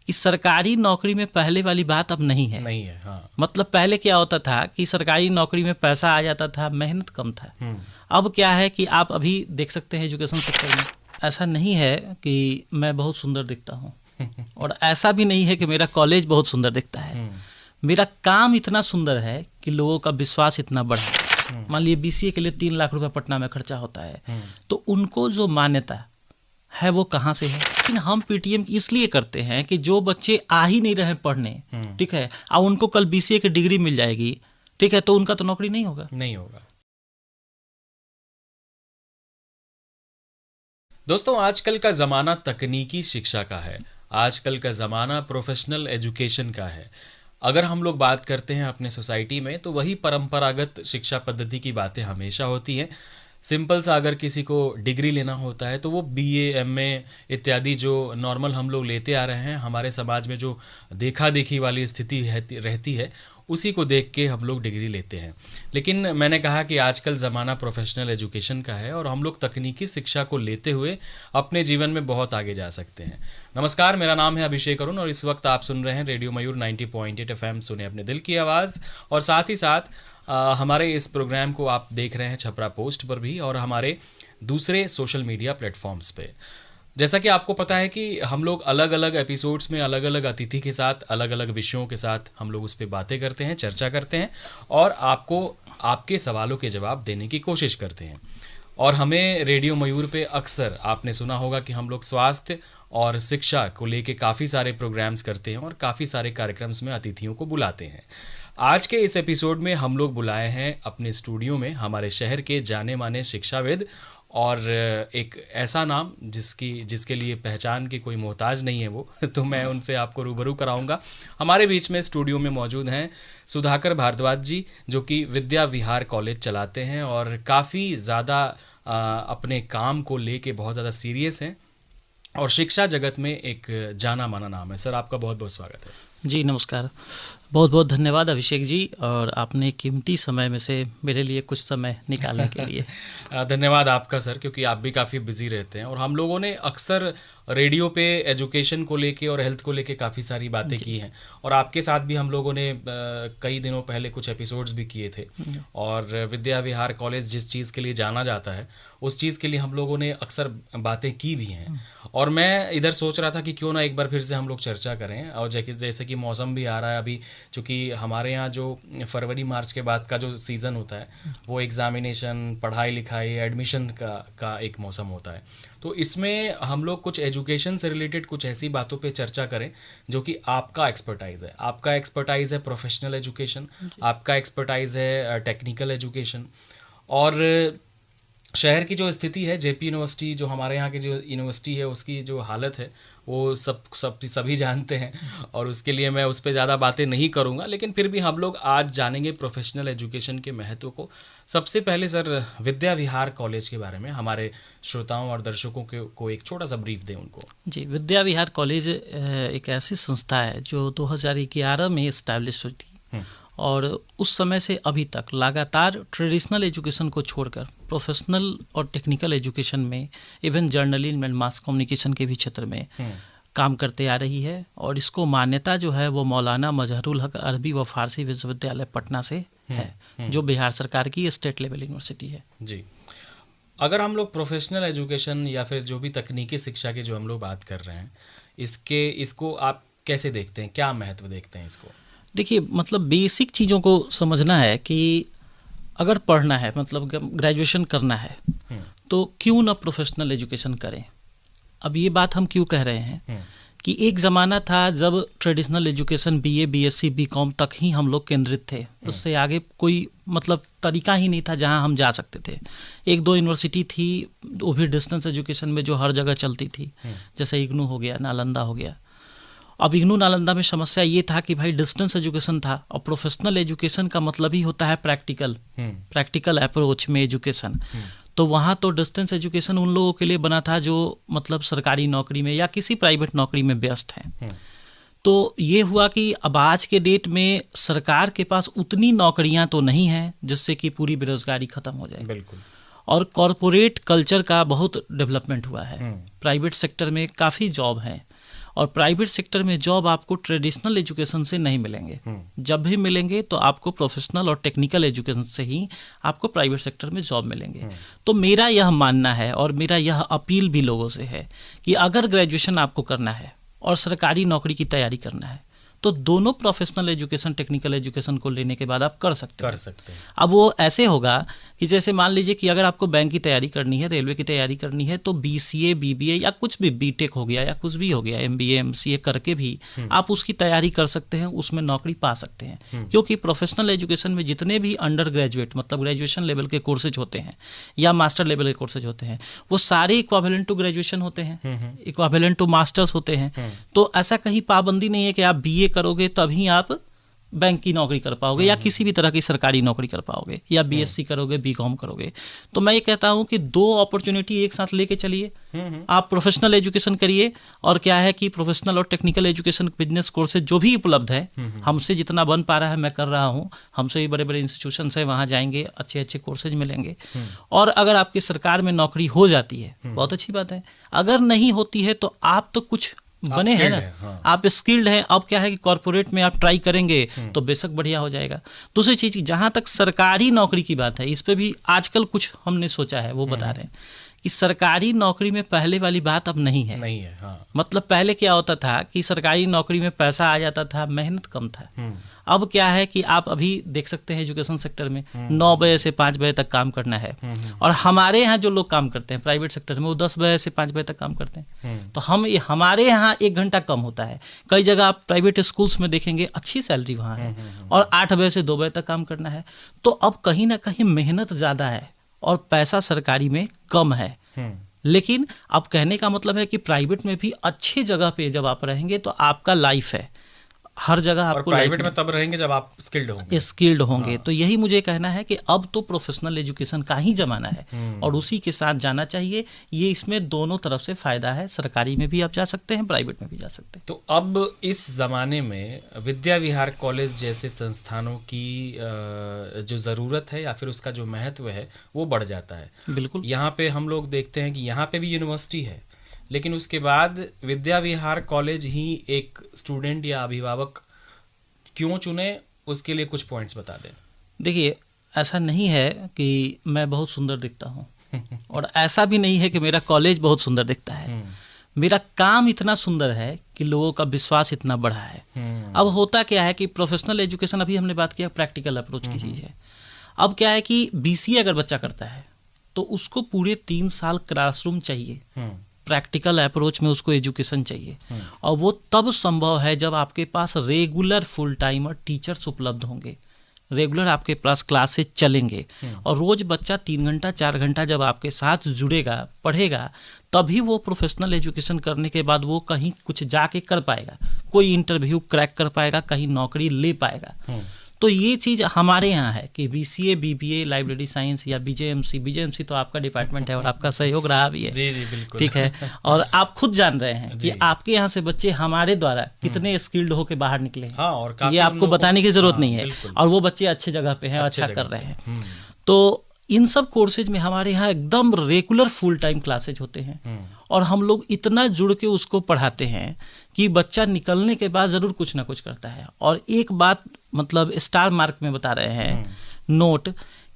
कि सरकारी नौकरी में पहले वाली बात अब नहीं है। हाँ। मतलब पहले क्या होता था कि सरकारी नौकरी में पैसा आ जाता था, मेहनत कम था। अब क्या है कि आप अभी देख सकते हैं एजुकेशन सेक्टर में ऐसा नहीं है कि मैं बहुत सुंदर दिखता हूँ और ऐसा भी नहीं है कि मेरा कॉलेज बहुत सुंदर दिखता है। मेरा काम इतना सुंदर है कि लोगों का विश्वास इतना बढ़ा है। मान लीजिए BCA के लिए 3 लाख रुपए पटना में खर्चा होता है, तो उनको जो मान्यता है वो कहाँ से है। लेकिन हम PTM इसलिए करते हैं कि जो बच्चे आ ही नहीं रहे पढ़ने, ठीक है, और उनको कल BCA की डिग्री मिल जाएगी, ठीक है, तो उनका तो नौकरी नहीं होगा। दोस्तों, आजकल का ज़माना तकनीकी शिक्षा का है, आजकल का ज़माना प्रोफेशनल एजुकेशन का है। अगर हम लोग बात करते हैं अपने सोसाइटी में तो वही परंपरागत शिक्षा पद्धति की बातें हमेशा होती हैं। सिंपल सा अगर किसी को डिग्री लेना होता है तो वो BA MA इत्यादि जो नॉर्मल हम लोग लेते आ रहे हैं, हमारे समाज में जो देखा देखी वाली स्थिति रहती है उसी को देख के हम लोग डिग्री लेते हैं। लेकिन मैंने कहा कि आजकल ज़माना प्रोफेशनल एजुकेशन का है और हम लोग तकनीकी शिक्षा को लेते हुए अपने जीवन में बहुत आगे जा सकते हैं। नमस्कार, मेरा नाम है अभिषेक अरुण और इस वक्त आप सुन रहे हैं रेडियो मयूर 90.8 FM, सुने अपने दिल की आवाज़। और साथ ही साथ हमारे इस प्रोग्राम को आप देख रहे हैं छपरा पोस्ट पर भी और हमारे दूसरे सोशल मीडिया प्लेटफॉर्म्स पे। जैसा कि आपको पता है कि हम लोग अलग अलग एपिसोड्स में अलग अलग अतिथि के साथ अलग अलग विषयों के साथ हम लोग उस पर बातें करते हैं, चर्चा करते हैं और आपको आपके सवालों के जवाब देने की कोशिश करते हैं। और हमें रेडियो मयूर पे अक्सर आपने सुना होगा कि हम लोग स्वास्थ्य और शिक्षा को लेके काफ़ी सारे प्रोग्राम्स करते हैं और काफ़ी सारे कार्यक्रम्स में अतिथियों को बुलाते हैं। आज के इस एपिसोड में हम लोग बुलाए हैं अपने स्टूडियो में हमारे शहर के जाने माने शिक्षाविद और एक ऐसा नाम जिसके लिए पहचान की कोई मोहताज नहीं है वो तो मैं उनसे आपको रूबरू कराऊंगा। हमारे बीच में स्टूडियो में मौजूद हैं सुधाकर भारद्वाज जी, जो कि विद्या विहार कॉलेज चलाते हैं और काफ़ी ज़्यादा अपने काम को लेके बहुत ज़्यादा सीरियस हैं और शिक्षा जगत में एक जाना माना नाम है। सर, आपका बहुत बहुत स्वागत है। जी नमस्कार, बहुत बहुत धन्यवाद अभिषेक जी, और आपने कीमती समय में से मेरे लिए कुछ समय निकालने के लिए धन्यवाद आपका सर, क्योंकि आप भी काफ़ी बिजी रहते हैं और हम लोगों ने अक्सर रेडियो पे एजुकेशन को लेके और हेल्थ को लेके काफ़ी सारी बातें की हैं और आपके साथ भी हम लोगों ने कई दिनों पहले कुछ एपिसोड्स भी किए थे और विद्या विहार कॉलेज जिस चीज़ के लिए जाना जाता है उस चीज़ के लिए हम लोगों ने अक्सर बातें की भी हैं। और मैं इधर सोच रहा था कि क्यों ना एक बार फिर से हम लोग चर्चा करें, और जैसे कि मौसम भी आ रहा है अभी, चूँकि हमारे यहाँ जो फरवरी मार्च के बाद का जो सीज़न होता है वो एग्ज़ामिनेशन, पढ़ाई लिखाई, एडमिशन का एक मौसम होता है। तो इसमें हम लोग कुछ एजुकेशन से रिलेटेड कुछ ऐसी बातों पे चर्चा करें जो कि आपका एक्सपर्टाइज़ है। आपका एक्सपर्टाइज़ है प्रोफेशनल एजुकेशन, आपका एक्सपर्टाइज़ है टेक्निकल एजुकेशन। और शहर की जो स्थिति है, JP यूनिवर्सिटी जो हमारे यहाँ की जो यूनिवर्सिटी है उसकी जो हालत है वो सभी जानते हैं और उसके लिए मैं उस पर ज़्यादा बातें नहीं करूँगा। लेकिन फिर भी हम लोग आज जानेंगे प्रोफेशनल एजुकेशन के महत्व को। सबसे पहले सर, विद्या विहार कॉलेज के बारे में हमारे श्रोताओं और दर्शकों को एक छोटा सा ब्रीफ दें उनको। जी, विद्या विहार कॉलेज एक ऐसी संस्था है जो 2011 में इस्टेब्लिश हुई थी और उस समय से अभी तक लगातार ट्रेडिशनल एजुकेशन को छोड़कर प्रोफेशनल और टेक्निकल एजुकेशन में, even journalism and mass communication के भी क्षेत्र में काम करते आ रही है। और इसको मान्यता जो है वो मौलाना मजहरुल हक अरबी व फारसी विश्वविद्यालय पटना से है, जो बिहार सरकार की स्टेट लेवल यूनिवर्सिटी है। जी, अगर हम लोग प्रोफेशनल एजुकेशन या फिर जो भी तकनीकी शिक्षा की जो हम लोग बात कर रहे हैं, इसको आप कैसे देखते हैं, क्या महत्व देखते हैं इसको? देखिए, मतलब बेसिक चीज़ों को समझना है कि अगर पढ़ना है, मतलब ग्रेजुएशन करना है, तो क्यों ना प्रोफेशनल एजुकेशन करें। अब ये बात हम क्यों कह रहे हैं कि एक ज़माना था जब traditional education BA BSc BCom तक ही हम लोग केंद्रित थे, उससे आगे कोई मतलब तरीका ही नहीं था जहां हम जा सकते थे। एक दो यूनिवर्सिटी थी वो भी डिस्टेंस एजुकेशन में जो हर जगह चलती थी, जैसे इग्नू हो गया, नालंदा हो गया। अब इग्नू नालंदा में समस्या ये था कि भाई डिस्टेंस एजुकेशन था और प्रोफेशनल एजुकेशन का मतलब ही होता है प्रैक्टिकल अप्रोच में एजुकेशन। तो वहाँ तो डिस्टेंस एजुकेशन उन लोगों के लिए बना था जो मतलब सरकारी नौकरी में या किसी प्राइवेट नौकरी में व्यस्त हैं। तो ये हुआ कि अब आज के डेट में सरकार के पास उतनी नौकरियां तो नहीं हैं जिससे कि पूरी बेरोजगारी खत्म हो जाए। बिल्कुल। और कॉरपोरेट कल्चर का बहुत डेवलपमेंट हुआ है, प्राइवेट सेक्टर में काफ़ी जॉब हैं और प्राइवेट सेक्टर में जॉब आपको ट्रेडिशनल एजुकेशन से नहीं मिलेंगे। जब भी मिलेंगे तो आपको प्रोफेशनल और टेक्निकल एजुकेशन से ही आपको प्राइवेट सेक्टर में जॉब मिलेंगे। तो मेरा यह मानना है और मेरा यह अपील भी लोगों से है कि अगर ग्रेजुएशन आपको करना है और सरकारी नौकरी की तैयारी करना है तो दोनों प्रोफेशनल एजुकेशन टेक्निकल एजुकेशन को लेने के बाद आप कर सकते हैं। अब वो ऐसे होगा कि जैसे मान लीजिए कि अगर आपको बैंक की तैयारी करनी है, रेलवे की तैयारी करनी है, तो BCA BBA या कुछ भी बीटेक हो गया या कुछ भी हो गया, MBA MCA करके भी आप उसकी तैयारी कर सकते हैं, उसमें नौकरी पा सकते हैं। क्योंकि प्रोफेशनल एजुकेशन में जितने भी अंडर ग्रेजुएट मतलब ग्रेजुएशन लेवल के कोर्सेज होते हैं या मास्टर लेवल के कोर्सेज होते हैं वो सारे इक्विवेलेंट टू ग्रेजुएशन होते हैं, इक्विवेलेंट टू मास्टर्स होते हैं। तो ऐसा कहीं पाबंदी नहीं है कि आप BA करोगे तभी आप बैंक की नौकरी कर पाओगे या किसी भी तरह की सरकारी नौकरी कर पाओगे या BSc करोगे, BCom करोगे। तो मैं ये कहता हूँ कि 2 अपॉर्चुनिटी एक साथ लेके चलिए। आप प्रोफेशनल एजुकेशन करिए और क्या है कि प्रोफेशनल और टेक्निकल एजुकेशन बिजनेस कोर्सेज जो भी उपलब्ध है, हमसे जितना बन पा रहा है मैं कर रहा हूँ। हमसे भी बड़े बड़े इंस्टीट्यूशन है, वहाँ जाएंगे, अच्छे अच्छे कोर्सेज मिलेंगे। और अगर आपकी सरकार में नौकरी हो जाती है बहुत अच्छी बात है, अगर नहीं होती है तो आप तो कुछ बने हैं ना, आप स्किल्ड हैं। अब क्या है कि कॉर्पोरेट में आप ट्राई करेंगे तो बेशक बढ़िया हो जाएगा। दूसरी चीज़, जहाँ तक सरकारी नौकरी की बात है, इस पे भी आजकल कुछ हमने सोचा है, वो बता रहे हैं कि सरकारी नौकरी में पहले वाली बात अब नहीं है। हाँ। मतलब पहले क्या होता था कि सरकारी नौकरी में पैसा आ जाता था, मेहनत कम था। अब क्या है कि आप अभी देख सकते हैं एजुकेशन सेक्टर में 9 बजे से 5 बजे तक काम करना है, और हमारे यहाँ जो लोग काम करते हैं प्राइवेट सेक्टर में वो 10 बजे से 5 बजे तक काम करते हैं। तो हमारे यहाँ 1 घंटा कम होता है। कई जगह आप प्राइवेट स्कूल्स में देखेंगे अच्छी सैलरी वहाँ है, और 8 बजे से 2 बजे तक काम करना है। तो अब कहीं ना कहीं मेहनत ज़्यादा है और पैसा सरकारी में कम है। लेकिन अब कहने का मतलब है कि प्राइवेट में भी अच्छी जगह पे जब आप रहेंगे तो आपका लाइफ है, हर जगह आपको प्राइवेट में तब रहेंगे जब आप स्किल्ड होंगे। हाँ। तो यही मुझे कहना है कि अब तो प्रोफेशनल एजुकेशन का ही जमाना है और उसी के साथ जाना चाहिए। ये इसमें दोनों तरफ से फायदा है, सरकारी में भी आप जा सकते हैं, प्राइवेट में भी जा सकते हैं। तो अब इस जमाने में विद्या विहार कॉलेज जैसे संस्थानों की जो ज़रूरत है या फिर उसका जो महत्व है वो बढ़ जाता है। बिल्कुल। यहाँ पे हम लोग देखते हैं कि यहाँ पे भी यूनिवर्सिटी है, लेकिन उसके बाद विद्या विहार कॉलेज ही एक स्टूडेंट या अभिभावक क्यों चुने, उसके लिए कुछ पॉइंट्स बता दें। देखिए, ऐसा नहीं है कि मैं बहुत सुंदर दिखता हूँ और ऐसा भी नहीं है कि मेरा कॉलेज बहुत सुंदर दिखता है। मेरा काम इतना सुंदर है कि लोगों का विश्वास इतना बढ़ा है। अब होता क्या है कि प्रोफेशनल एजुकेशन, अभी हमने बात किया प्रैक्टिकल अप्रोच की चीज़ है। अब क्या है कि BCA अगर बच्चा करता है तो उसको पूरे 3 साल क्लासरूम चाहिए, प्रैक्टिकल अप्रोच में उसको एजुकेशन चाहिए, और वो तब संभव है जब आपके पास रेगुलर फुल टाइमर टीचर्स उपलब्ध होंगे, रेगुलर आपके पास क्लासेज चलेंगे, और रोज बच्चा 3 घंटा 4 घंटा जब आपके साथ जुड़ेगा, पढ़ेगा, तभी वो प्रोफेशनल एजुकेशन करने के बाद वो कहीं कुछ जाके कर पाएगा, कोई इंटरव्यू क्रैक कर पाएगा, कहीं नौकरी ले पाएगा। तो ये चीज़ हमारे यहाँ है कि BCA BBA लाइब्रेरी साइंस या BJMC तो आपका डिपार्टमेंट है और आपका सहयोग रहा भी है। जी बिल्कुल। ठीक है, और आप खुद जान रहे हैं कि आपके यहाँ से बच्चे हमारे द्वारा कितने स्किल्ड होके बाहर निकले हैं। हाँ, और ये आपको बताने की जरूरत नहीं है, और वो बच्चे अच्छे जगह पे हैं, अच्छा कर रहे हैं। तो इन सब कोर्सेज में हमारे यहाँ एकदम रेगुलर फुल टाइम क्लासेज होते हैं, और हम लोग इतना जुड़ के उसको पढ़ाते हैं कि बच्चा निकलने के बाद ज़रूर कुछ ना कुछ करता है। और एक बात मतलब स्टार मार्क में बता रहे हैं नोट,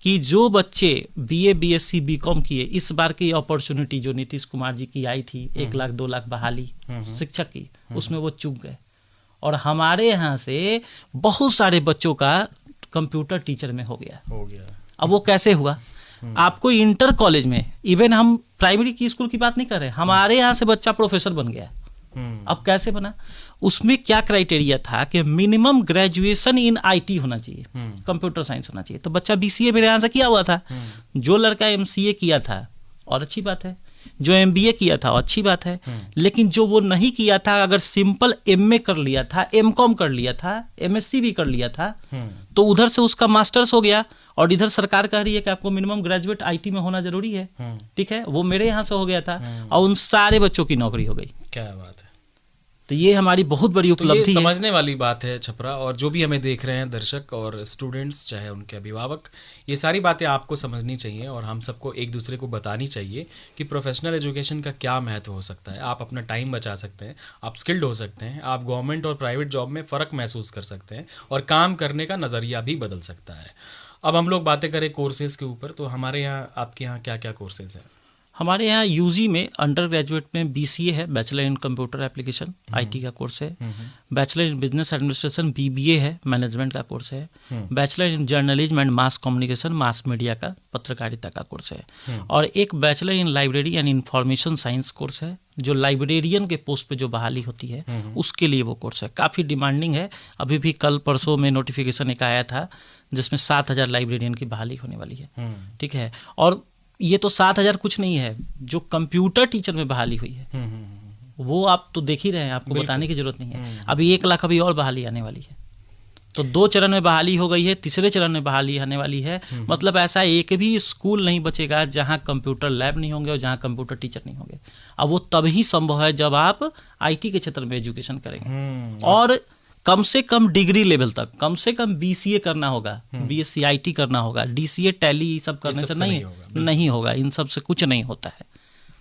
कि जो बच्चे BA BSc BCom किए, इस बार की अपॉर्चुनिटी जो नीतीश कुमार जी की आई थी 1 लाख 2 लाख बहाली शिक्षक की, उसमें वो चूक गए। और हमारे यहाँ से बहुत सारे बच्चों का कंप्यूटर टीचर में हो गया। अब वो कैसे हुआ? आपको इंटर कॉलेज में, इवन हम प्राइमरी की स्कूल की बात नहीं कर रहे, हमारे यहाँ से बच्चा प्रोफेसर बन गया। अब कैसे बना? उसमें क्या क्राइटेरिया था कि मिनिमम ग्रेजुएशन इन IT होना चाहिए, कंप्यूटर साइंस होना चाहिए। तो बच्चा BCA मेरे यहाँ से किया हुआ था, जो लड़का MCA किया था और अच्छी बात है, जो MBA किया था अच्छी बात है, लेकिन जो वो नहीं किया था, अगर सिंपल MA कर लिया था, MCom कर लिया था, MSc भी कर लिया था, तो उधर से उसका मास्टर्स हो गया। और इधर सरकार कह रही है कि आपको मिनिमम ग्रेजुएट IT में होना जरूरी है। ठीक है, वो मेरे यहाँ से हो गया था और उन सारे बच्चों की नौकरी हो गई। क्या बात है। तो ये हमारी बहुत बड़ी तो उपलब्धि ये है। समझने वाली बात है छपरा, और जो भी हमें देख रहे हैं दर्शक और स्टूडेंट्स, चाहे उनके अभिभावक, ये सारी बातें आपको समझनी चाहिए और हम सबको एक दूसरे को बतानी चाहिए कि प्रोफेशनल एजुकेशन का क्या महत्व हो सकता है। आप अपना टाइम बचा सकते हैं, आप स्किल्ड हो सकते हैं, आप गवर्नमेंट और प्राइवेट जॉब में फ़र्क महसूस कर सकते हैं और काम करने का नज़रिया भी बदल सकता है। अब हम लोग बातें करें कोर्सेज़ के ऊपर, तो हमारे यहाँ, आपके यहाँ क्या क्या कोर्सेज़ हैं? हमारे यहाँ यूजी में अंडर ग्रेजुएट में BCA है, bachelor in computer application, IT का कोर्स है। Bachelor in business administration BBA है, मैनेजमेंट का कोर्स है। Bachelor in journalism and mass communication, mass media का, पत्रकारिता का कोर्स है। और एक bachelor in library and information science course है, जो लाइब्रेरियन के पोस्ट पे जो बहाली होती है उसके लिए वो कोर्स है। काफ़ी डिमांडिंग है। अभी भी कल परसों में नोटिफिकेशन एक आया था जिसमें 7,000 लाइब्रेरियन की बहाली होने वाली है। ठीक है, और ये तो 7,000 कुछ नहीं है, जो कंप्यूटर टीचर में बहाली हुई है वो आप तो देख ही रहे हैं, आपको बताने की जरूरत नहीं है। अभी 1 लाख अभी और बहाली आने वाली है। तो 2 चरण में बहाली हो गई है, तीसरे चरण में बहाली आने वाली है। मतलब ऐसा एक भी स्कूल नहीं बचेगा जहां कंप्यूटर लैब नहीं होंगे और जहां कंप्यूटर टीचर नहीं होंगे। अब वो तभी संभव है जब आप IT के क्षेत्र में एजुकेशन करेंगे और कम से कम डिग्री लेवल तक, कम से कम BCA करना होगा, BSc IT करना होगा, DCA टैली सब करने से नहीं होगा। इन सब से कुछ नहीं होता है।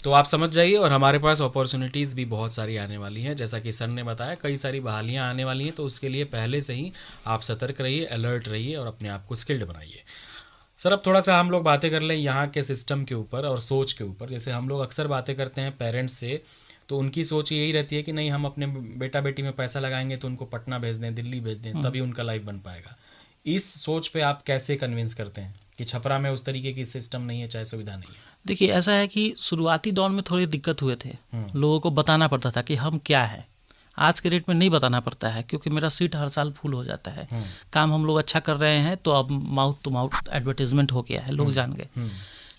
तो आप समझ जाइए, और हमारे पास अपॉर्चुनिटीज़ भी बहुत सारी आने वाली हैं। जैसा कि सर ने बताया, कई सारी बहालियां आने वाली हैं, तो उसके लिए पहले से ही आप सतर्क रहिए, अलर्ट रहिए और अपने आप को स्किल्ड बनाइए। सर, अब थोड़ा सा हम लोग बातें कर लें यहाँ के सिस्टम के ऊपर और सोच के ऊपर। जैसे हम लोग अक्सर बातें करते हैं पेरेंट्स से, तो उनकी सोच यही रहती है कि नहीं, हम अपने बेटा बेटी में पैसा लगाएंगे तो उनको पटना भेज दें, दिल्ली भेज दें, तभी उनका लाइफ बन पाएगा। इस सोच पे आप कैसे कन्विंस करते हैं कि छपरा में उस तरीके की सिस्टम नहीं है, चाहे सुविधा नहीं है? देखिए, ऐसा है कि शुरुआती दौर में थोड़ी दिक्कत हुए थे। लोगों को बताना पड़ता था कि हम क्या है। आज के रेट में नहीं बताना पड़ता है, क्योंकि मेरा सीट हर साल फुल हो जाता है। काम हम लोग अच्छा कर रहे हैं तो अब माउथ टू माउथ एडवर्टीजमेंट हो गया है, लोग जान गए।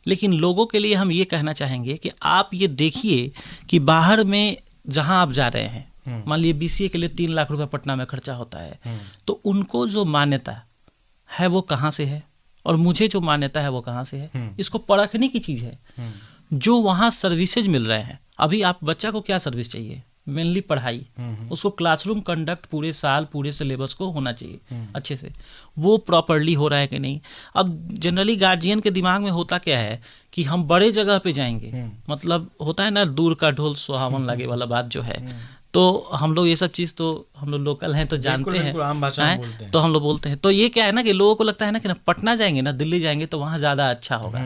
लेकिन लोगों के लिए हम ये कहना चाहेंगे कि आप ये देखिए कि बाहर में जहां आप जा रहे हैं, मान लीजिए BCA के लिए 3 लाख रुपए पटना में खर्चा होता है, तो उनको जो मान्यता है वो कहाँ से है और मुझे जो मान्यता है वो कहाँ से है, इसको परखने की चीज़ है। जो वहाँ सर्विसेज मिल रहे हैं, अभी आप बच्चा को क्या सर्विस चाहिए? मेनली पढ़ाई। उसको क्लासरूम कंडक्ट पूरे साल पूरे सिलेबस को होना चाहिए अच्छे से, वो प्रॉपरली हो रहा है कि नहीं। अब जनरली गार्जियन के दिमाग में होता क्या है कि हम बड़े जगह पे जाएंगे, मतलब होता है ना, दूर का ढोल सुहावन लागे वाला बात जो है। तो हम लोग ये सब चीज़ तो हम लोग लोकल हैं तो जानते हैं, आम भाषा में बोलते हैं। तो हम लोग बोलते हैं। तो ये क्या है ना कि लोगों को लगता है ना कि ना पटना जाएंगे ना दिल्ली जाएंगे तो वहाँ ज़्यादा अच्छा होगा।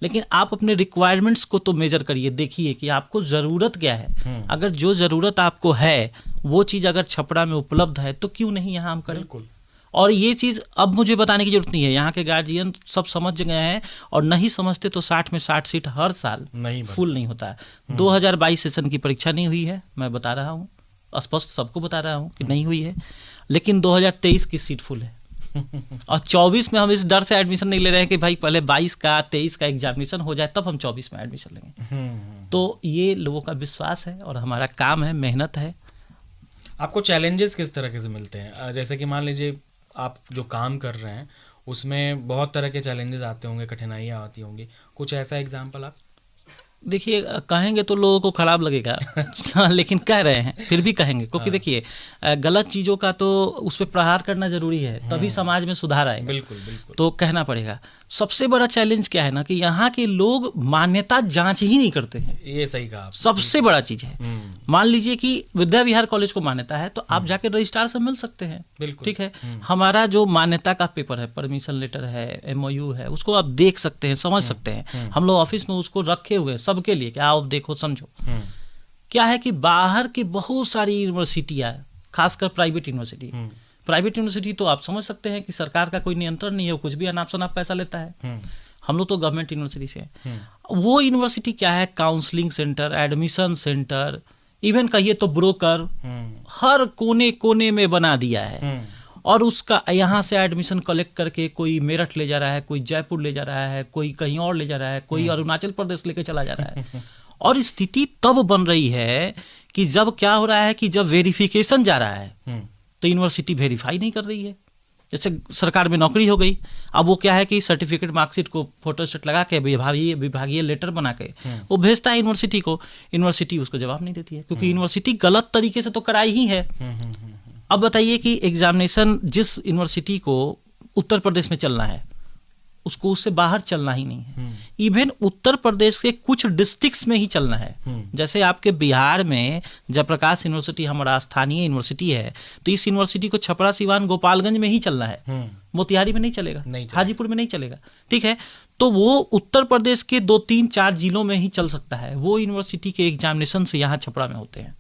लेकिन आप अपने रिक्वायरमेंट्स को तो मेजर करिए, देखिए कि आपको ज़रूरत क्या है। अगर जो ज़रूरत आपको है वो चीज़ अगर छपरा में उपलब्ध है तो क्यों नहीं यहाँ हम करें। और ये चीज़ अब मुझे बताने की जरूरत नहीं है, यहाँ के गार्जियन सब समझ गए हैं, और नहीं समझते तो 60 में 60 सीट हर साल फुल नहीं होता है। 2022 सेशन की परीक्षा नहीं हुई है, मैं बता रहा हूँ, स्पष्ट सबको बता रहा हूँ कि नहीं हुई है, लेकिन 2023 की सीट फुल है। और 24 में हम इस डर से एडमिशन नहीं ले रहे हैं कि भाई पहले 22 का 23 का एग्जामिनेशन हो जाए तब हम 24 में एडमिशन लेंगे। तो ये लोगों का विश्वास है और हमारा काम है, मेहनत है। आपको चैलेंजेस किस तरह से मिलते हैं? जैसे कि मान लीजिए आप जो काम कर रहे हैं उसमें बहुत तरह के चैलेंजेस आते होंगे, कठिनाइयाँ आती होंगी, कुछ ऐसा एग्जाम्पल आप? देखिए, कहेंगे तो लोगों को खराब लगेगा लेकिन कह रहे हैं, फिर भी कहेंगे, क्योंकि देखिए गलत चीज़ों का तो उस पर प्रहार करना जरूरी है, तभी समाज में सुधार आएगा। बिल्कुल बिल्कुल। तो कहना पड़ेगा। सबसे बड़ा चैलेंज क्या है ना कि यहाँ के लोग मान्यता जांच ही नहीं करते हैं। ये सही कहा, सबसे बड़ा चीज़ है। मान लीजिए कि विद्या विहार कॉलेज को मान्यता है तो आप जाके रजिस्ट्रार से मिल सकते हैं, ठीक है। हमारा जो मान्यता का पेपर है, परमिशन लेटर है, MOU है, उसको आप देख सकते हैं, समझ सकते हैं। हम लोग ऑफिस में उसको रखे हुए हैं सबके लिए कि आओ देखो समझो। क्या है कि बाहर की बहुत सारी यूनिवर्सिटियाँ, खासकर प्राइवेट यूनिवर्सिटी तो आप समझ सकते हैं कि सरकार का कोई नियंत्रण नहीं है, वो कुछ भी अनाप शनाप पैसा लेता है। हम लोग तो गवर्नमेंट यूनिवर्सिटी से हैं। वो यूनिवर्सिटी क्या है, counselling centre, admission centre, even कहिए तो ब्रोकर हर कोने कोने में बना दिया है। और उसका यहाँ से एडमिशन कलेक्ट करके कोई मेरठ ले जा रहा है, कोई जयपुर ले जा रहा है, कोई कहीं और ले जा रहा है, कोई अरुणाचल प्रदेश लेके चला जा रहा है। और स्थिति तब बन रही है कि जब क्या हो रहा है कि जब वेरिफिकेशन जा रहा है तो यूनिवर्सिटी वेरीफाई नहीं कर रही है। जैसे सरकार में नौकरी हो गई, अब वो क्या है कि सर्टिफिकेट मार्कशीट को फोटोस्टेट लगा के विभागीय लेटर बना के वो भेजता है यूनिवर्सिटी को, यूनिवर्सिटी उसको जवाब नहीं देती है, क्योंकि यूनिवर्सिटी गलत तरीके से तो कराई ही है। अब बताइए कि एग्जामिनेशन जिस यूनिवर्सिटी को उत्तर प्रदेश में चलना है उसको उससे बाहर चलना ही नहीं है। इवन उत्तर प्रदेश के कुछ डिस्ट्रिक्ट्स में ही चलना है। जैसे आपके बिहार में जयप्रकाश यूनिवर्सिटी हमारा स्थानीय यूनिवर्सिटी है, तो इस यूनिवर्सिटी को छपरा, सिवान, गोपालगंज में ही चलना है, मोतिहारी में नहीं चलेगा, हाजीपुर में नहीं चलेगा, ठीक है। तो वो उत्तर प्रदेश के 2, 3, 4 जिलों में ही चल सकता है। वो यूनिवर्सिटी के एग्जामिनेशन से यहाँ छपरा में होते हैं।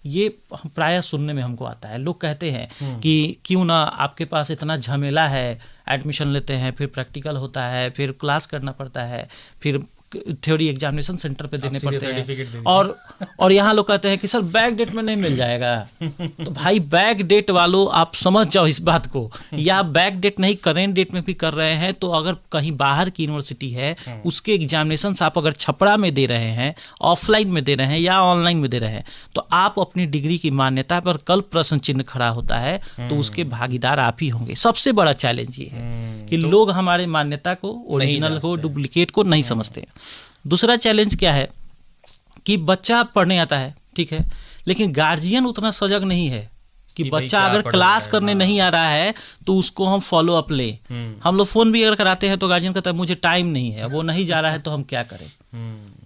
ये प्रायः सुनने में हमको आता है। लोग कहते हैं कि क्यों ना, आपके पास इतना झमेला है, एडमिशन लेते हैं, फिर प्रैक्टिकल होता है, फिर क्लास करना पड़ता है, फिर थ्योरी एग्जामिनेशन सेंटर पे देने पड़ते हैं, और यहाँ लोग कहते हैं कि सर बैक डेट में नहीं मिल जाएगा। तो भाई बैक डेट वालों आप समझ जाओ इस बात को, या बैक डेट नहीं करेंट डेट में भी कर रहे हैं, तो अगर कहीं बाहर की यूनिवर्सिटी है उसके एग्जामिनेशन आप अगर छपरा में दे रहे हैं, ऑफलाइन में दे रहे हैं या ऑनलाइन में दे रहे हैं, तो आप अपनी डिग्री की मान्यता पर कल प्रश्न चिन्ह खड़ा होता है तो उसके भागीदार आप ही होंगे। सबसे बड़ा चैलेंज ये है कि लोग हमारे मान्यता को, ओरिजिनल को, डुप्लीकेट को नहीं समझते हैं। दूसरा चैलेंज क्या है कि बच्चा पढ़ने आता है, ठीक है, लेकिन गार्जियन उतना सजग नहीं है कि बच्चा अगर क्लास करने नहीं आ रहा है तो उसको हम फॉलो अप ले। हम लोग फोन भी अगर कराते हैं तो गार्जियन कहता है मुझे टाइम नहीं है, वो नहीं जा रहा है तो हम क्या करें।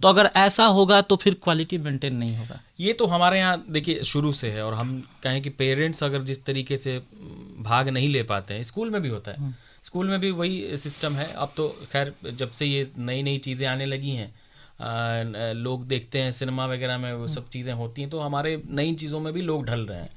तो अगर ऐसा होगा तो फिर क्वालिटी मेंटेन नहीं होगा। ये तो हमारे यहाँ देखिए शुरू से है, और हम कहें कि पेरेंट्स अगर जिस तरीके से भाग नहीं ले पाते हैं, स्कूल में भी होता है, स्कूल में भी वही सिस्टम है। अब तो खैर जब से ये नई नई चीज़ें आने लगी हैं, लोग देखते हैं सिनेमा वगैरह में वो सब चीज़ें होती हैं, तो हमारे नई चीज़ों में भी लोग ढल रहे हैं।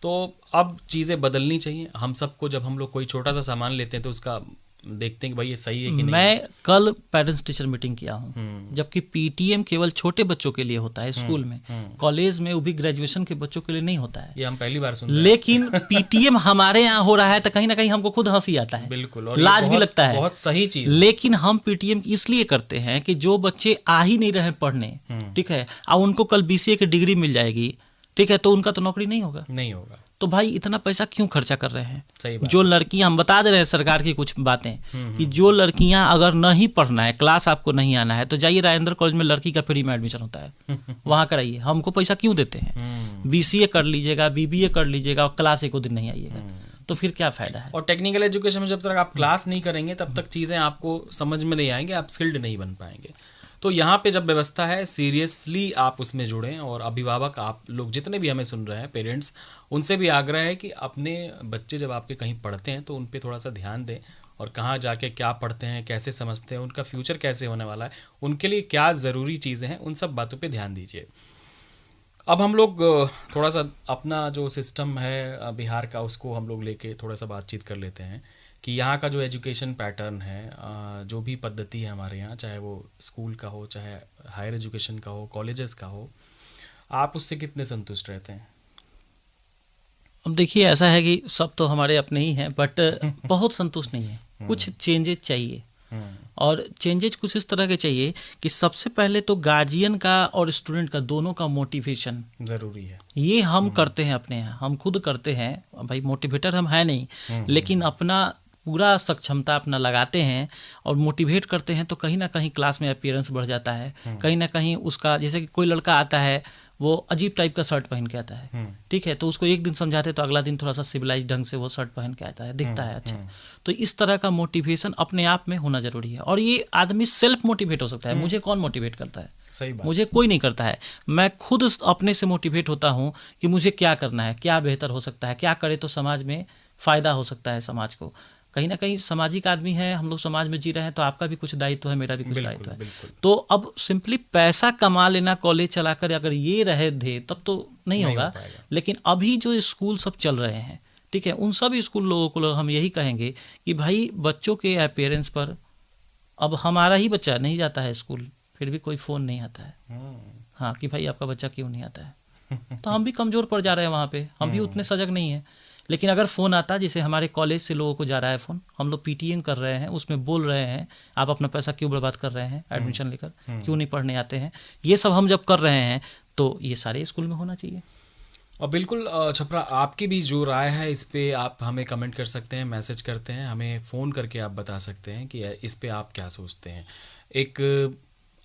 तो अब चीज़ें बदलनी चाहिए। हम सबको, जब हम लोग कोई छोटा सा सामान लेते हैं तो उसका देखते हैं कि भाई ये सही है कि नहीं। मैं कल पेरेंट्स टीचर मीटिंग किया हूँ, जबकि पीटीएम केवल छोटे बच्चों के लिए होता है स्कूल में, कॉलेज में वो भी ग्रेजुएशन के बच्चों के लिए नहीं होता है। ये हम पहली बार सुन रहे हैं। लेकिन पीटीएम हमारे यहाँ हो रहा है तो कहीं ना कहीं हमको खुद हंसी आता है, बिल्कुल, और लाज भी लगता है, बहुत सही चीज। लेकिन हम पीटीएम इसलिए करते हैं कि जो बच्चे आ ही नहीं रहे पढ़ने, ठीक है, और उनको कल बीसीए की डिग्री मिल जाएगी, ठीक है, तो उनका तो नौकरी नहीं होगा। तो भाई इतना पैसा क्यों खर्चा कर रहे हैं? सही बात। जो लड़कियां, हम बता दे रहे हैं सरकार की कुछ बातें कि जो लड़कियां अगर नहीं पढ़ना है, क्लास आपको नहीं आना है, तो जाइए राजेंद्र कॉलेज में लड़की का फ्री में एडमिशन होता है, वहां कराइए। हमको पैसा क्यों देते हैं? बीसीए कर लीजिएगा, बीबीए कर लीजिएगा और क्लास एक दिन नहीं आइएगा, तो फिर क्या फायदा है? और टेक्निकल एजुकेशन में जब तक आप क्लास नहीं करेंगे तब तक चीज़ें आपको समझ में नहीं आएंगे, आप स्किल्ड नहीं बन पाएंगे। तो यहाँ पे जब व्यवस्था है, सीरियसली आप उसमें जुड़ें। और अभिभावक, आप लोग जितने भी हमें सुन रहे हैं, पेरेंट्स, उनसे भी आग्रह है कि अपने बच्चे जब आपके कहीं पढ़ते हैं तो उन पे थोड़ा सा ध्यान दें, और कहाँ जाके क्या पढ़ते हैं, कैसे समझते हैं, उनका फ्यूचर कैसे होने वाला है, उनके लिए क्या ज़रूरी चीज़ें हैं, उन सब बातों पे ध्यान दीजिए। अब हम लोग थोड़ा सा अपना जो सिस्टम है बिहार का, उसको हम लोग लेके थोड़ा सा बातचीत कर लेते हैं कि यहाँ का जो एजुकेशन पैटर्न है, जो भी पद्धति है हमारे यहाँ, चाहे वो स्कूल का हो, चाहे हायर एजुकेशन का हो, कॉलेजेस का हो, आप उससे कितने संतुष्ट रहते हैं? अब देखिए, ऐसा है कि सब तो हमारे अपने ही हैं, बट बहुत संतुष्ट नहीं है। कुछ चेंजेज चाहिए, और चेंजेज कुछ इस तरह के चाहिए कि सबसे पहले तो गार्जियन का और स्टूडेंट का दोनों का मोटिवेशन ज़रूरी है। ये हम करते हैं अपने यहाँ, हम खुद करते हैं भाई, मोटिवेटर हम है नहीं, लेकिन अपना पूरा सक्षमता अपना लगाते हैं और मोटिवेट करते हैं, तो कहीं ना कहीं क्लास में अपीयरेंस बढ़ जाता है। कहीं ना कहीं उसका, जैसे कि कोई लड़का आता है, वो अजीब टाइप का शर्ट पहन के आता है, ठीक है, तो उसको एक दिन समझाते तो अगला दिन थोड़ा सा सिविलाइज ढंग से वो शर्ट पहन के आता है, दिखता है अच्छा। तो इस तरह का मोटिवेशन अपने आप में होना जरूरी है। और ये आदमी सेल्फ मोटिवेट हो सकता है। मुझे कौन मोटिवेट करता है? सही बात। मुझे कोई नहीं करता है। मैं खुद अपने से मोटिवेट होता हूँ कि मुझे क्या करना है, क्या बेहतर हो सकता है, क्या करे तो समाज में फ़ायदा हो सकता है। समाज को कहीं ना कहीं सामाजिक आदमी है, हम लोग समाज में जी रहे हैं, तो आपका भी कुछ दायित्व है, मेरा भी कुछ दायित्व है। तो अब सिंपली पैसा कमा लेना कॉलेज चलाकर अगर ये रहे थे तब तो नहीं होगा। लेकिन अभी जो स्कूल सब चल रहे हैं, ठीक है, उन सभी स्कूल लोगों को हम यही कहेंगे कि भाई बच्चों के अपीयरेंस पर, अब हमारा ही बच्चा नहीं जाता है स्कूल, फिर भी कोई फ़ोन नहीं आता है, हाँ, कि भाई आपका बच्चा क्यों नहीं आता है, तो हम भी कमज़ोर पड़ जा रहे हैं वहाँ पे, हम भी उतने सजग नहीं हैं। लेकिन अगर फ़ोन आता, जैसे हमारे कॉलेज से लोगों को जा रहा है फ़ोन, हम लोग पीटीएम कर रहे हैं, उसमें बोल रहे हैं आप अपना पैसा क्यों बर्बाद कर रहे हैं एडमिशन लेकर, क्यों नहीं पढ़ने आते हैं, ये सब हम जब कर रहे हैं तो ये सारे स्कूल में होना चाहिए। और बिल्कुल छपरा, आपकी भी जो राय है इस पे आप हमें कमेंट कर सकते हैं, मैसेज करते हैं, हमें फ़ोन करके आप बता सकते हैं कि इस पे आप क्या सोचते हैं। एक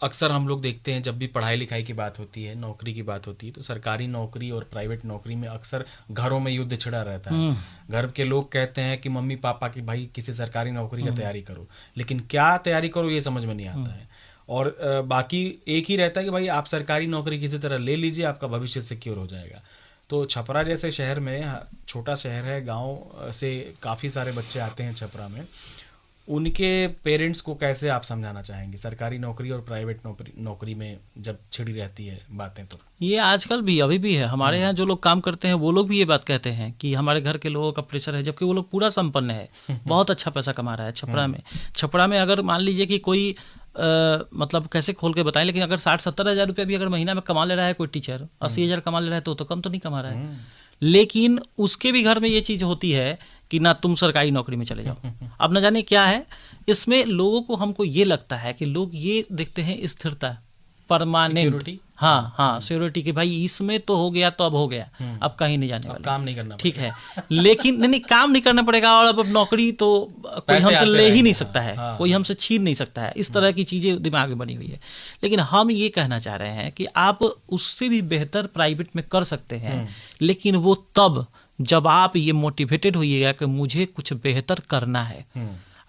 अक्सर हम लोग देखते हैं जब भी पढ़ाई लिखाई की बात होती है, नौकरी की बात होती है, तो सरकारी नौकरी और प्राइवेट नौकरी में अक्सर घरों में युद्ध छिड़ा रहता है। घर के लोग कहते हैं कि मम्मी पापा की भाई किसी सरकारी नौकरी का तैयारी करो, लेकिन क्या तैयारी करो ये समझ में नहीं आता है। और बाकी एक ही रहता है कि भाई आप सरकारी नौकरी किसी तरह ले लीजिए, आपका भविष्य सिक्योर हो जाएगा। तो छपरा जैसे शहर में, छोटा शहर है, गांव से काफ़ी सारे बच्चे आते हैं छपरा में, उनके पेरेंट्स को कैसे आप समझाना चाहेंगे सरकारी नौकरी और प्राइवेट नौकरी में जब छिड़ी रहती है बातें? तो ये आजकल भी अभी भी है हमारे यहाँ जो लोग काम करते हैं वो लोग भी ये बात कहते हैं कि हमारे घर के लोगों का प्रेशर है, जबकि वो लोग पूरा संपन्न है, बहुत अच्छा पैसा कमा रहा है छपरा में। छपरा में अगर मान लीजिए कि कोई मतलब कैसे खोल के बताएं, लेकिन अगर 60-70 हज़ार रुपया भी अगर महीना में कमा ले रहा है कोई टीचर, 80 हज़ार कमा ले रहा है तो कम तो नहीं कमा रहा है। लेकिन उसके भी घर में ये चीज़ होती है कि ना तुम सरकारी नौकरी में चले जाओ। अब न जाने क्या है इसमें, लोगों को हमको ये लगता है कि लोग ये देखते हैं स्थिरता, परमानेंट, हाँ सिक्योरिटी की, भाई इसमें तो हो गया तो अब हो गया, अब कहीं नहीं जाने वाला, काम नहीं करना, ठीक है। लेकिन नहीं काम नहीं करना पड़ेगा, और अब नौकरी तो कोई हमसे ले ही नहीं सकता है, कोई हमसे छीन नहीं सकता है, इस तरह की चीज़ें दिमाग में बनी हुई है। लेकिन हम ये कहना चाह रहे हैं कि आप उससे भी बेहतर प्राइवेट में कर सकते हैं, लेकिन वो तब जब आप ये मोटिवेटेड होइएगा कि मुझे कुछ बेहतर करना है।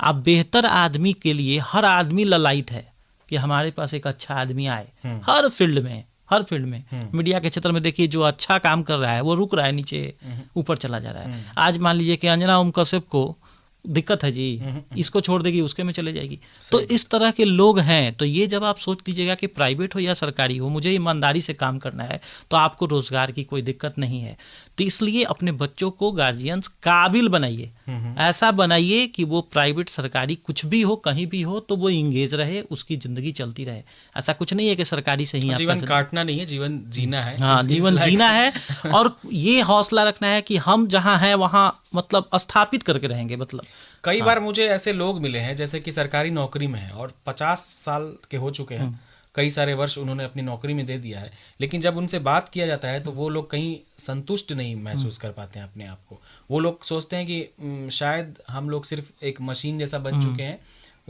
आप बेहतर आदमी के लिए, हर आदमी ललायित है कि हमारे पास एक अच्छा आदमी आए, हर फील्ड में मीडिया के क्षेत्र में देखिए जो अच्छा काम कर रहा है वो रुक रहा है, नीचे ऊपर चला जा रहा है। आज मान लीजिए कि अंजना ओम कश्यप को दिक्कत है जी, इसको छोड़ देगी उसके में चले जाएगी। तो इस तरह के लोग हैं। तो ये जब आप सोच लीजिएगा कि प्राइवेट हो या सरकारी हो, मुझे ईमानदारी से काम करना है, तो आपको रोजगार की कोई दिक्कत नहीं है। तो इसलिए अपने बच्चों को गार्जियंस काबिल बनाइए, ऐसा बनाइए कि वो प्राइवेट सरकारी कुछ भी हो, कहीं भी हो, तो वो इंगेज रहे, उसकी जिंदगी चलती रहे। ऐसा कुछ नहीं है कि सरकारी से ही जीवन काटना नहीं है, जीवन जीना है। हाँ, जीवन जीना है, और ये हौसला रखना है कि हम जहाँ हैं वहाँ मतलब स्थापित करके रहेंगे। मतलब कई बार मुझे ऐसे लोग मिले हैं जैसे कि सरकारी नौकरी में है और 50 साल के हो चुके हैं, कई सारे वर्ष उन्होंने अपनी नौकरी में दे दिया है, लेकिन जब उनसे बात किया जाता है तो वो लोग कहीं संतुष्ट नहीं महसूस कर पाते हैं अपने आप को। वो लोग सोचते हैं कि शायद हम लोग सिर्फ एक मशीन जैसा बन चुके हैं,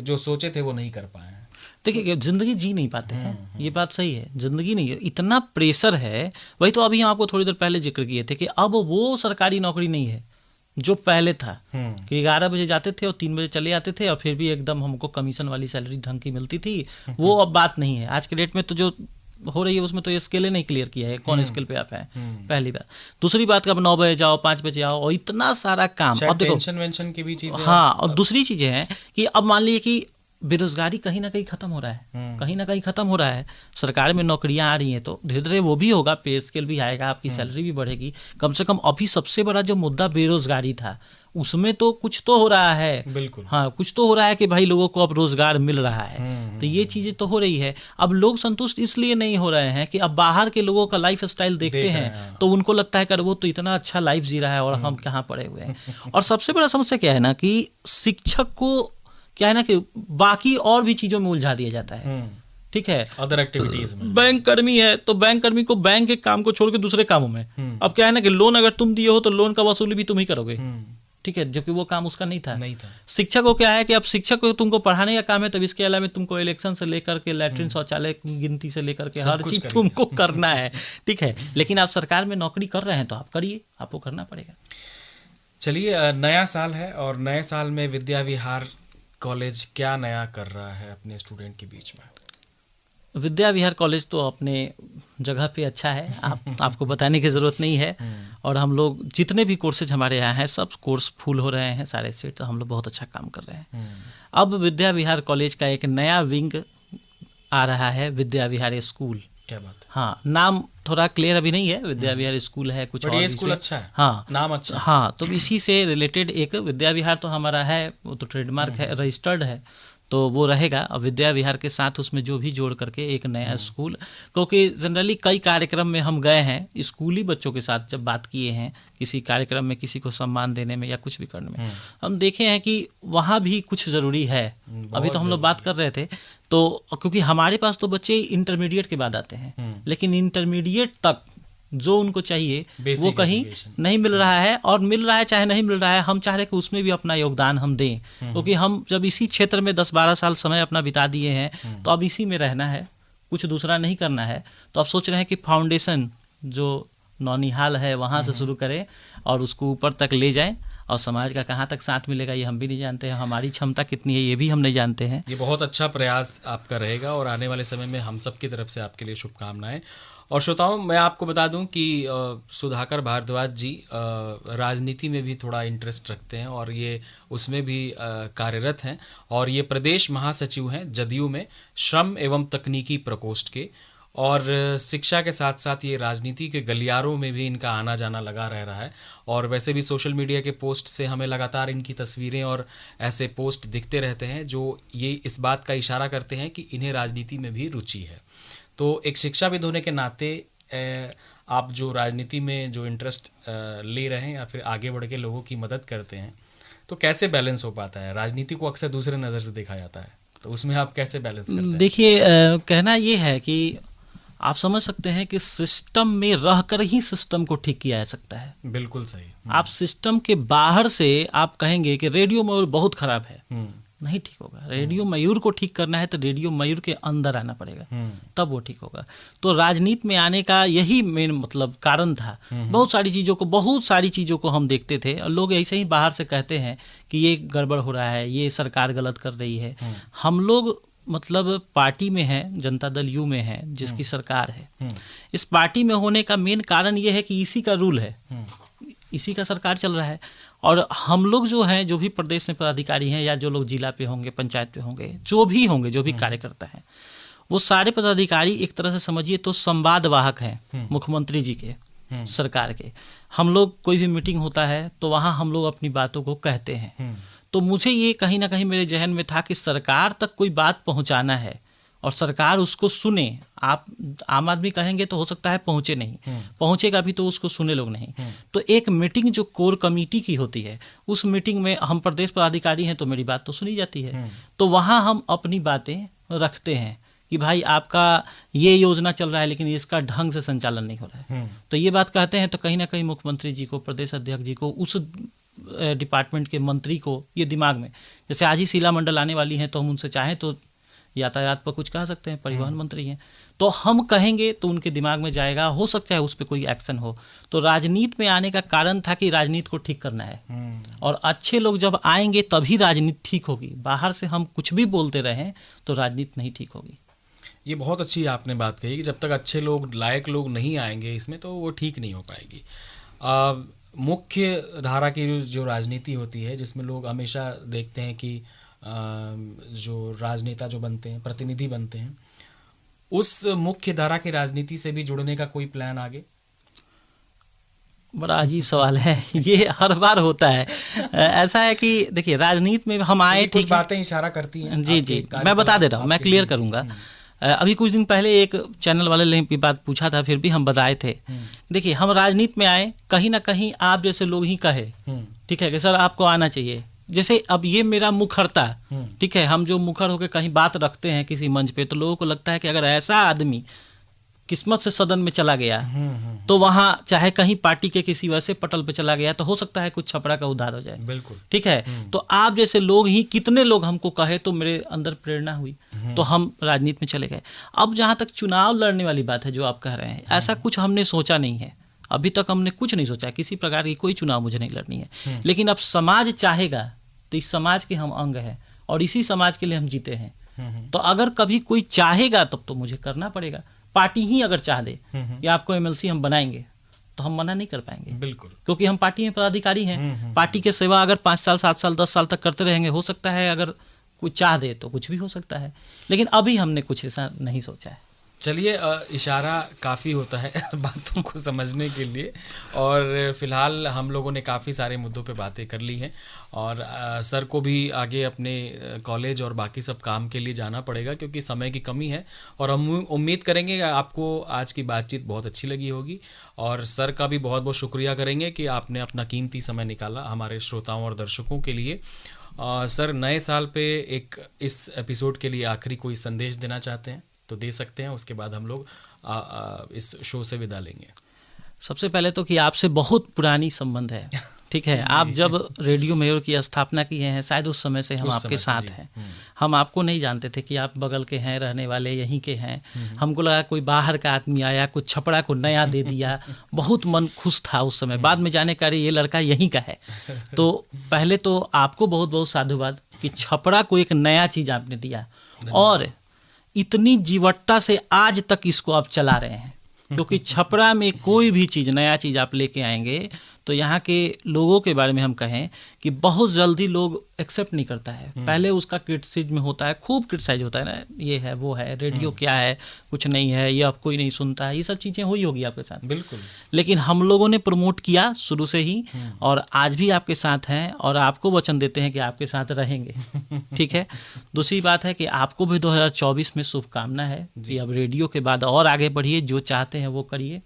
जो सोचे थे वो नहीं कर पाए हैं। देखिए जिंदगी जी नहीं पाते हैं, ये बात सही है, जिंदगी नहीं है, इतना प्रेशर है। वही तो अभी हम आपको थोड़ी देर पहले जिक्र किए थे कि अब वो सरकारी नौकरी नहीं है जो पहले था कि 11 बजे जाते थे और 3 बजे चले आते थे, और फिर भी एकदम हमको कमीशन वाली सैलरी ढंग की मिलती थी। वो अब बात नहीं है। आज के डेट में तो जो हो रही है उसमें तो ये स्केल नहीं क्लियर किया है, कौन स्केल पे आप हैं, पहली बात। दूसरी बात, अब 9 बजे जाओ, 5 बजे आओ, और इतना सारा काम। अब देखो पेंशन की भी चीजें, हाँ, और दूसरी चीजें हैं कि अब मान लीजिए कि बेरोजगारी कहीं ना कहीं खत्म हो रहा है, कहीं ना कहीं खत्म हो रहा है। सरकार में नौकरियां आ रही हैं तो धीरे धीरे वो भी होगा, पे स्केल भी आएगा, आपकी सैलरी भी बढ़ेगी। कम से कम अभी सबसे बड़ा जो मुद्दा बेरोजगारी था, उसमें तो कुछ तो हो रहा है। बिल्कुल, हाँ, कुछ तो हो रहा है कि भाई लोगों को अब रोजगार मिल रहा है। तो ये चीजें तो हो रही है। अब लोग संतुष्ट इसलिए नहीं हो रहे हैं कि अब बाहर के लोगों का लाइफ स्टाइल देखते हैं तो उनको लगता है कि वो तो इतना अच्छा लाइफ जी रहा है और हम कहाँ पड़े हुए हैं। और सबसे बड़ा समस्या क्या है ना कि शिक्षक को क्या है ना कि बाकी और भी चीजों में उलझा दिया जाता है। ठीक है, अदर एक्टिविटीज में। बैंक कर्मी है तो बैंक कर्मी को बैंक के काम को छोड़ के दूसरे कामों में। अब क्या है ना कि लोन अगर तुम दिए हो तो लोन का वसूली भी तुम ही करोगे, ठीक है, जबकि वो काम उसका नहीं था। शिक्षक को क्या है कि अब शिक्षक को तुमको पढ़ाने का काम है, तब इसके अलावा तुमको इलेक्शन से लेकर के लैट्रिन शौचालय गिनती से लेकर के हर चीज तुमको करना है, ठीक है। लेकिन आप सरकार में नौकरी कर रहे हैं तो आप करिए, आपको करना पड़ेगा। चलिए, नया साल है और नए साल में विद्या विहार कॉलेज क्या नया कर रहा है अपने स्टूडेंट के बीच में? विद्या विहार कॉलेज तो अपने जगह पे अच्छा है, आपको बताने की ज़रूरत नहीं है। और हम लोग जितने भी कोर्सेज हमारे यहाँ हैं सब कोर्स फुल हो रहे हैं, सारे सीट, तो हम लोग बहुत अच्छा काम कर रहे हैं। अब विद्या विहार कॉलेज का एक नया विंग आ रहा है, विद्या विहार स्कूल। क्या बात है? हाँ, नाम थोड़ा क्लियर अभी नहीं है, विद्या विहार स्कूल है कुछ, और ये स्कूल अच्छा है, हाँ, नाम अच्छा, हाँ। तो इसी से रिलेटेड एक विद्या विहार तो हमारा है, वो तो ट्रेडमार्क है, रजिस्टर्ड है, तो वो रहेगा। और विद्या विहार के साथ उसमें जो भी जोड़ करके एक नया स्कूल, क्योंकि जनरली कई कार्यक्रम में हम गए हैं स्कूली बच्चों के साथ, जब बात किए हैं किसी कार्यक्रम में किसी को सम्मान देने में या कुछ भी करने में, हम देखे हैं कि वहाँ भी कुछ ज़रूरी है। अभी तो हम लोग बात कर रहे थे, तो क्योंकि हमारे पास तो बच्चे इंटरमीडिएट के बाद आते हैं, लेकिन इंटरमीडिएट तक जो उनको चाहिए Basic वो कहीं education। नहीं मिल रहा है, और मिल रहा है चाहे नहीं मिल रहा है, हम चाह रहे हैं कि उसमें भी अपना योगदान हम दें, क्योंकि हम जब इसी क्षेत्र में 10-12 साल समय अपना बिता दिए हैं तो अब इसी में रहना है, कुछ दूसरा नहीं करना है। तो अब सोच रहे हैं कि फाउंडेशन जो नौनिहाल है वहाँ से शुरू करें और उसको ऊपर तक ले जाएं, और समाज का कहाँ तक साथ मिलेगा ये हम भी नहीं जानते हैं, हमारी क्षमता कितनी है ये भी हम नहीं जानते हैं। ये बहुत अच्छा प्रयास आपका रहेगा और आने वाले समय में हम सब की तरफ से आपके लिए शुभकामनाएं। और श्रोताओं, मैं आपको बता दूं कि सुधाकर भारद्वाज जी राजनीति में भी थोड़ा इंटरेस्ट रखते हैं और ये उसमें भी कार्यरत हैं, और ये प्रदेश महासचिव हैं जदयू में श्रम एवं तकनीकी प्रकोष्ठ के। और शिक्षा के साथ साथ ये राजनीति के गलियारों में भी इनका आना जाना लगा रह रहा है, और वैसे भी सोशल मीडिया के पोस्ट से हमें लगातार इनकी तस्वीरें और ऐसे पोस्ट दिखते रहते हैं जो ये इस बात का इशारा करते हैं कि इन्हें राजनीति में भी रुचि है। तो एक शिक्षाविद होने के नाते आप जो राजनीति में जो इंटरेस्ट ले रहे हैं या फिर आगे बढ़ के लोगों की मदद करते हैं, तो कैसे बैलेंस हो पाता है? राजनीति को अक्सर दूसरे नज़र से देखा जाता है, तो उसमें आप कैसे बैलेंस करते हैं? देखिए, कहना ये है कि आप समझ सकते हैं कि सिस्टम में रहकर ही सिस्टम को ठीक किया जा सकता है। बिल्कुल सही। आप सिस्टम के बाहर से आप कहेंगे कि रेडियो मयूर बहुत खराब है, नहीं ठीक होगा। रेडियो मयूर को ठीक करना है तो रेडियो मयूर के अंदर आना पड़ेगा, तब वो ठीक होगा। तो राजनीति में आने का यही मेन मतलब कारण था। बहुत सारी चीज़ों को हम देखते थे और लोग ऐसे ही बाहर से कहते हैं कि ये गड़बड़ हो रहा है, ये सरकार गलत कर रही है। हम लोग मतलब पार्टी में है, जनता दल यू में है जिसकी सरकार है। इस पार्टी में होने का मेन कारण ये है कि इसी का रूल है, इसी का सरकार चल रहा है। और हम लोग जो हैं, जो भी प्रदेश में पदाधिकारी हैं या जो लोग जिला पे होंगे, पंचायत पे होंगे, जो भी कार्यकर्ता हैं, वो सारे पदाधिकारी एक तरह से समझिए तो संवाद वाहक हैं मुख्यमंत्री जी के, सरकार के। हम लोग कोई भी मीटिंग होता है तो वहाँ हम लोग अपनी बातों को कहते हैं। तो मुझे ये कहीं ना कहीं मेरे जहन में था कि सरकार तक कोई बात पहुंचाना है और सरकार उसको सुने। आप आम आदमी कहेंगे तो हो सकता है पहुंचे नहीं, पहुंचेगा भी तो उसको सुने लोग नहीं। तो एक मीटिंग जो कोर कमेटी की होती है, उस मीटिंग में हम प्रदेश पदाधिकारी हैं तो मेरी बात तो सुनी जाती है। तो वहाँ हम अपनी बातें रखते हैं कि भाई आपका ये योजना चल रहा है लेकिन इसका ढंग से संचालन नहीं हो रहा है, तो ये बात कहते हैं। तो कहीं ना कहीं मुख्यमंत्री जी को, प्रदेश अध्यक्ष जी को, उस डिपार्टमेंट के मंत्री को ये दिमाग में, जैसे आज ही शीला मंडल आने वाली हैं तो हम उनसे चाहें तो यातायात पर कुछ कह सकते हैं, परिवहन मंत्री हैं, तो हम कहेंगे तो उनके दिमाग में जाएगा, हो सकता है उस पर कोई एक्शन हो। तो राजनीति में आने का कारण था कि राजनीति को ठीक करना है, और अच्छे लोग जब आएंगे तभी राजनीति ठीक होगी। बाहर से हम कुछ भी बोलते रहें तो राजनीति नहीं ठीक होगी। ये बहुत अच्छी आपने बात कही कि जब तक अच्छे लोग, लायक लोग नहीं आएंगे इसमें तो वो ठीक नहीं हो पाएगी। मुख्य धारा की जो राजनीति होती है, जिसमें लोग हमेशा देखते हैं कि जो राजनेता जो बनते हैं, प्रतिनिधि बनते हैं, उस मुख्य धारा की राजनीति से भी जुड़ने का कोई प्लान आगे? बड़ा अजीब सवाल है ये, हर बार होता है। ऐसा है कि देखिए, राजनीति में हम आए, ठीक बातें इशारा करती हैं। जी, मैं बता दे रहा हूँ, मैं क्लियर करूँगा। अभी कुछ दिन पहले एक चैनल वाले ने भी बात पूछा था, फिर भी हम बताए थे। देखिए, हम राजनीति में आए, कहीं ना कहीं आप जैसे लोग ही कहे, ठीक है, कि सर आपको आना चाहिए। जैसे अब ये मेरा मुखरता, ठीक है, हम जो मुखर होकर कहीं बात रखते हैं किसी मंच पे, तो लोगों को लगता है कि अगर ऐसा आदमी किस्मत से सदन में चला गया तो वहाँ चाहे कहीं पार्टी के किसी वैसे पटल पे चला गया तो हो सकता है कुछ छपरा का उद्धार हो जाए। बिल्कुल ठीक है। तो आप जैसे लोग ही, कितने लोग हमको कहे तो मेरे अंदर प्रेरणा हुई, तो हम राजनीति में चले गए। अब जहाँ तक चुनाव लड़ने वाली बात है जो आप कह रहे हैं, ऐसा कुछ हमने सोचा नहीं है, अभी तक हमने कुछ नहीं सोचा, किसी प्रकार की कोई चुनाव मुझे नहीं लड़नी है। लेकिन अब समाज चाहेगा तो इस समाज के हम अंग हैं और इसी समाज के लिए हम जीते हैं। तो अगर कभी कोई चाहेगा तब तो मुझे करना पड़ेगा। पार्टी ही अगर चाह दे या आपको एमएलसी हम बनाएंगे तो हम मना नहीं कर पाएंगे। बिल्कुल, क्योंकि हम पार्टी में पदाधिकारी हैं। पार्टी के सेवा अगर 5 साल 7 साल 10 साल तक करते रहेंगे, हो सकता है अगर कुछ चाह दे तो कुछ भी हो सकता है, लेकिन अभी हमने कुछ ऐसा नहीं सोचा है। चलिए, इशारा काफ़ी होता है बातों को समझने के लिए, और फिलहाल हम लोगों ने काफ़ी सारे मुद्दों पे बातें कर ली हैं, और सर को भी आगे अपने कॉलेज और बाकी सब काम के लिए जाना पड़ेगा क्योंकि समय की कमी है। और हम उम्मीद करेंगे कि आपको आज की बातचीत बहुत अच्छी लगी होगी, और सर का भी बहुत बहुत शुक्रिया करेंगे कि आपने अपना कीमती समय निकाला हमारे श्रोताओं और दर्शकों के लिए। सर, नए साल पे एक इस एपिसोड के लिए आखिरी कोई संदेश देना चाहते हैं तो दे सकते हैं, उसके बाद हम लोग इस शो से विदा लेंगे। सबसे पहले तो कि आपसे बहुत पुरानी संबंध है, ठीक है। आप जब रेडियो मयूर की स्थापना किए हैं, शायद उस समय से हम आपके साथ हैं। हम आपको नहीं जानते थे कि आप बगल के हैं, रहने वाले यहीं के हैं। हमको लगा कोई बाहर का आदमी आया, कुछ छपरा को नया दे दिया, बहुत मन खुश था उस समय। बाद में जाने का ये लड़का यहीं का है। तो पहले तो आपको बहुत बहुत साधुवाद कि छपरा को एक नया चीज़ आपने दिया और इतनी जीवटता से आज तक इसको आप चला रहे हैं। क्योंकि छपरा में कोई भी चीज़, नया चीज़ आप लेके आएंगे तो यहाँ के लोगों के बारे में हम कहें कि बहुत जल्दी लोग एक्सेप्ट नहीं करता है। पहले उसका क्रिटिसिज्म में होता है, खूब क्रिटिसाइज होता है ना, ये है वो है, रेडियो क्या है, कुछ नहीं है, ये अब कोई नहीं सुनता है, ये सब चीज़ें हुई होगी आपके साथ। बिल्कुल। लेकिन हम लोगों ने प्रमोट किया शुरू से ही और आज भी आपके साथ हैं और आपको वचन देते हैं कि आपके साथ रहेंगे, ठीक है। दूसरी बात है कि आपको भी 2024 में शुभकामना है कि अब रेडियो के बाद और आगे बढ़िए, जो चाहते हैं वो करिए।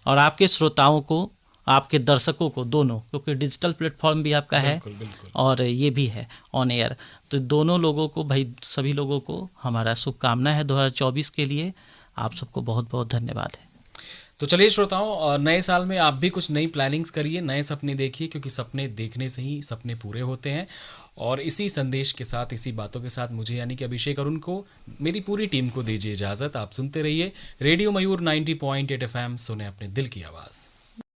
और आपके श्रोताओं को, आपके दर्शकों को, दोनों, क्योंकि डिजिटल प्लेटफॉर्म भी आपका है और ये भी है ऑन एयर, तो दोनों लोगों को, भाई सभी लोगों को हमारा शुभकामना है 2024 के लिए। आप सबको बहुत बहुत धन्यवाद है। तो चलिए श्रोताओं, नए साल में आप भी कुछ नई प्लानिंग्स करिए, नए सपने देखिए, क्योंकि सपने देखने से ही सपने पूरे होते हैं। और इसी संदेश के साथ, इसी बातों के साथ मुझे यानी कि अभिषेक अरुण को, मेरी पूरी टीम को दीजिए इजाज़त। आप सुनते रहिए रेडियो मयूर 90.8 FM, सुने अपने दिल की आवाज़।